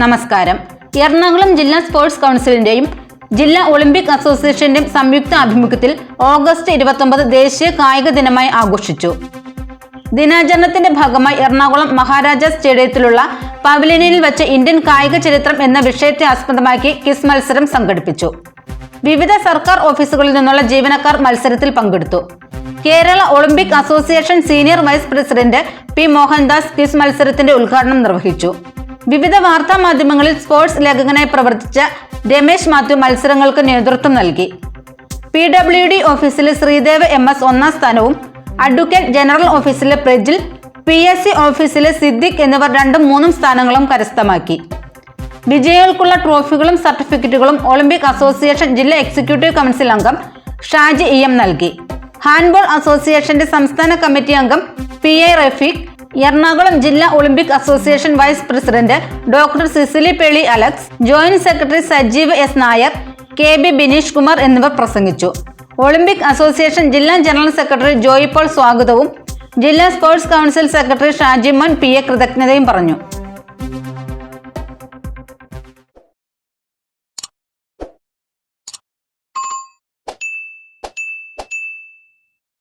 നമസ്കാരം. എറണാകുളം ജില്ലാ സ്പോർട്സ് കൗൺസിലിന്റെയും ജില്ലാ ഒളിമ്പിക് അസോസിയേഷന്റെയും സംയുക്ത ആഭിമുഖ്യത്തിൽ ഓഗസ്റ്റ് 29 ദേശീയ കായിക ദിനമായി ആഘോഷിച്ചു. ദിനാചരണത്തിന്റെ ഭാഗമായി എറണാകുളം മഹാരാജാസ് സ്റ്റേഡിയത്തിലുള്ള പവലിയനിൽ വെച്ച് ഇന്ത്യൻ കായിക ചരിത്രം എന്ന വിഷയത്തെ ആസ്പദമാക്കി ക്വിസ് മത്സരം സംഘടിപ്പിച്ചു. വിവിധ സർക്കാർ ഓഫീസുകളിൽ നിന്നുള്ള ജീവനക്കാർ മത്സരത്തിൽ പങ്കെടുത്തു. Kerala olympic association senior vice president P Mohandas quiz മത്സരത്തിന്റെ ഉദ്ഘാടനം നിർവഹിച്ചു. വിവിധ വാർത്താ മാധ്യമങ്ങളിൽ സ്പോർട്സ് ലേഖകനായി പ്രവർത്തിച്ച രമേശ് മാത്യു മത്സരങ്ങൾക്ക് നേതൃത്വം നൽകി. PWD ഓഫീസിലെ ശ്രീദേവ് MS ഒന്നാം സ്ഥാനവും അഡ്വക്കേറ്റ് ജനറൽ ഓഫീസിലെ പ്രജിൽ, PSC ഓഫീസിലെ സിദ്ദിഖ് എന്നിവർ 2ഉം 3ഉം സ്ഥാനങ്ങളും കരസ്ഥമാക്കി. വിജയികൾക്കുള്ള ട്രോഫികളും സർട്ടിഫിക്കറ്റുകളും ഒളിമ്പിക് അസോസിയേഷൻ ജില്ലാ എക്സിക്യൂട്ടീവ് കൗൺസിൽ അംഗം ഷാജി EM നൽകി. ഹാൻഡ്ബോൾ അസോസിയേഷന്റെ സംസ്ഥാന കമ്മിറ്റി അംഗം PI റഫീഖ്, എറണാകുളം ജില്ലാ olympic association vice president doctor Cicily Pearly Alex, joint secretary Sajeev S Nair, KB Bineesh Kumar എന്നിവർ പ്രസംഗിച്ചു. ഒളിമ്പിക് അസോസിയേഷൻ ജില്ലാ ജനറൽ സെക്രട്ടറി ജോയി പോൾ സ്വാഗതവും ജില്ലാ sports council secretary Shajimon PA കൃതജ്ഞതയും പറഞ്ഞു.